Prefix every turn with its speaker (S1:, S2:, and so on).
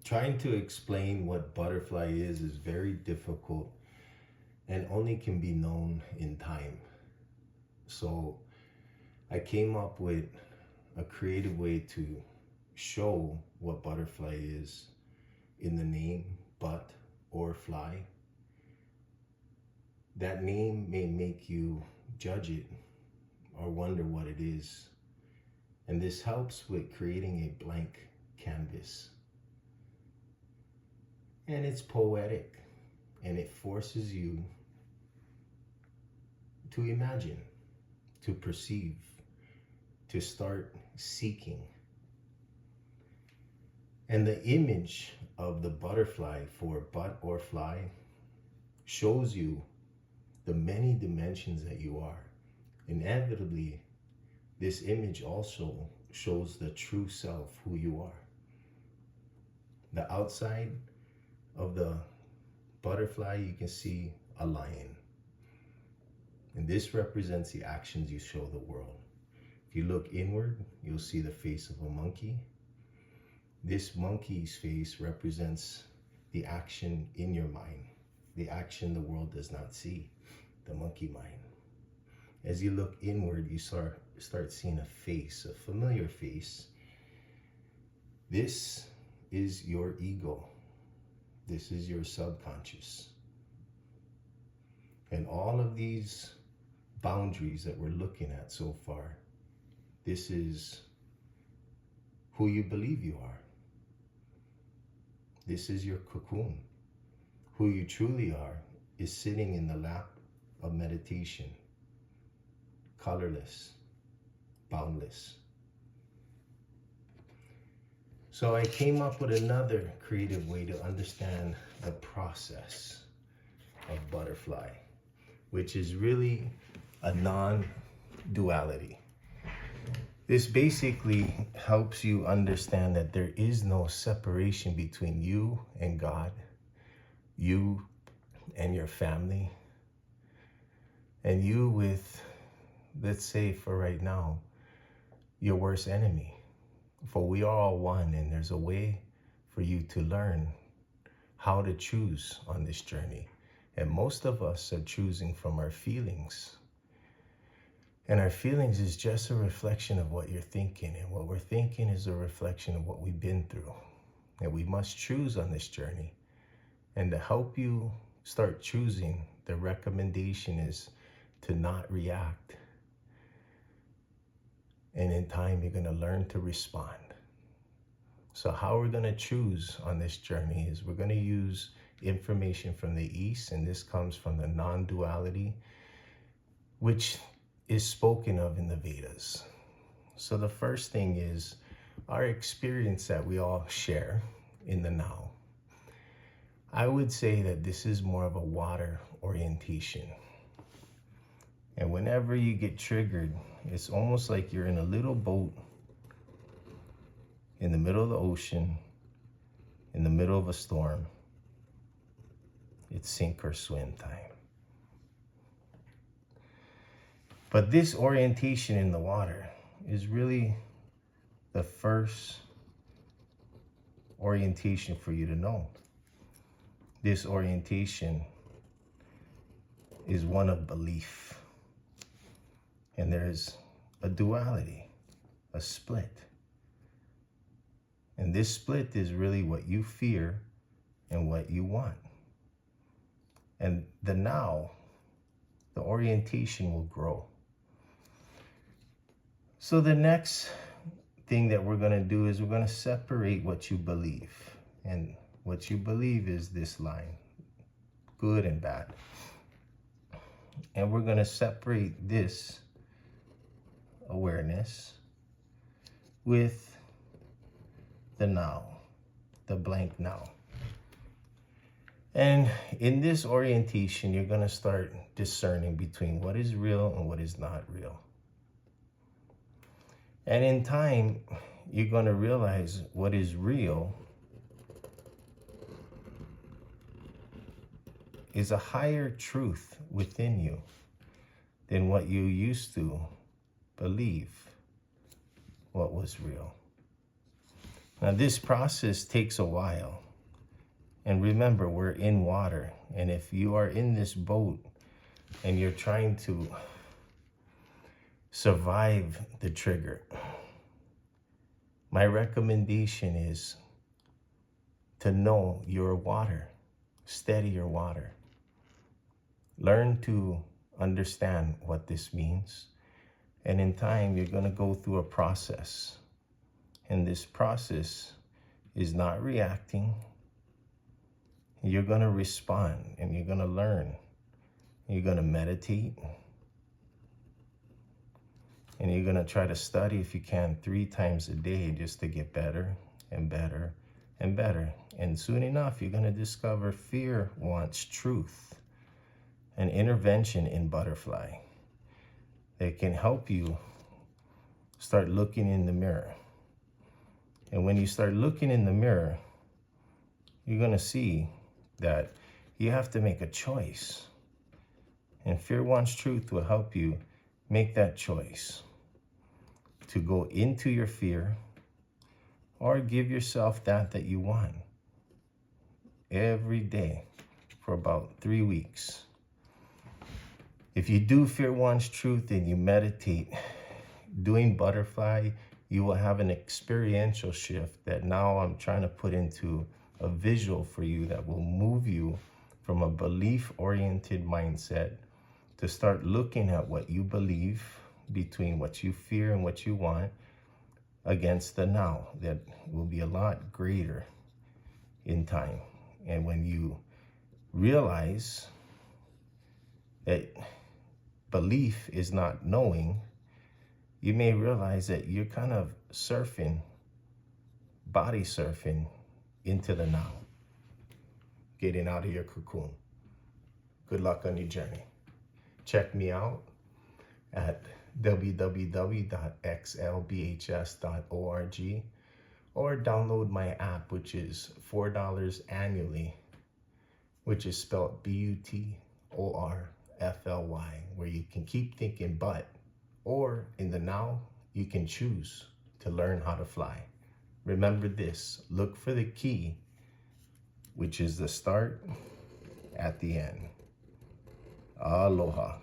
S1: Trying to explain what butterfly is very difficult and only can be known in time. So I came up with a creative way to show what butterfly is in the name, but or fly. That name may make you judge it or wonder what it is. And this helps with creating a blank canvas. And it's poetic, and it forces you to imagine, to perceive, to start seeking. And the image of the butterfly for but or fly shows you the many dimensions that you are. Inevitably, this image also shows the true self, who you are. The outside of the butterfly, you can see a lion. And this represents the actions you show the world. If you look inward, you'll see the face of a monkey. This monkey's face represents the action in your mind, the action the world does not see, the monkey mind. As you look inward, you start seeing a face, a familiar face. This is your ego. This is your subconscious. And all of these boundaries that we're looking at so far, this is who you believe you are. This is your cocoon. Who you truly are is sitting in the lap of meditation, colorless, boundless. So I came up with another creative way to understand the process of butterfly, which is really a non-duality. This basically helps you understand that there is no separation between you and God, you and your family, and you with, let's say for right now, your worst enemy. For we are all one, and there's a way for you to learn how to choose on this journey. And most of us are choosing from our feelings. And our feelings is just a reflection of what you're thinking. And what we're thinking is a reflection of what we've been through. And we must choose on this journey. And to help you start choosing, the recommendation is to not react. And in time, you're going to learn to respond. So how we're going to choose on this journey is we're going to use information from the East, and this comes from the non-duality, which is spoken of in the Vedas. So the first thing is our experience that we all share in the now. I would say that this is more of a water orientation. And whenever you get triggered, it's almost like you're in a little boat in the middle of the ocean, in the middle of a storm. It's sink or swim time. But this orientation in the water is really the first orientation for you to know. This orientation is one of belief. And there's a duality, a split. And this split is really what you fear and what you want. And the now, the orientation will grow. So the next thing that we're going to do is we're going to separate what you believe. And what you believe is this line, good and bad. And we're going to separate this awareness with the now, the blank now. And in this orientation, you're going to start discerning between what is real and what is not real. And in time, you're going to realize what is real is a higher truth within you than what you used to believe what was real. Now, this process takes a while. And remember, we're in water. And if you are in this boat and you're trying to survive the trigger, my recommendation is to know your water. Steady your water. Learn to understand what this means. And in time, you're going to go through a process. And this process is not reacting. You're going to respond and you're going to learn. You're going to meditate. And you're going to try to study, if you can, 3 times a day just to get better and better and better. And soon enough, you're going to discover fear wants truth. An intervention in Butorfly that can help you start looking in the mirror. And when you start looking in the mirror, you're going to see that you have to make a choice. And Fear Wants Truth will help you make that choice to go into your fear or give yourself that you want every day for about 3 weeks. If you do Fear Wants Truth and you meditate, doing Butorfly, you will have an experiential shift that now I'm trying to put into a visual for you that will move you from a belief-oriented mindset to start looking at what you believe between what you fear and what you want against the now. That will be a lot greater in time. And when you realize that belief is not knowing, you may realize that you're kind of surfing, body surfing into the now, getting out of your cocoon. Good luck on your journey. Check me out at www.xlbhs.org or download my app, which is $4 annually, which is spelled Butorfly, where you can keep thinking but, or in the now, you can choose to learn how to fly. Remember this, look for the key, which is the start at the end. Aloha.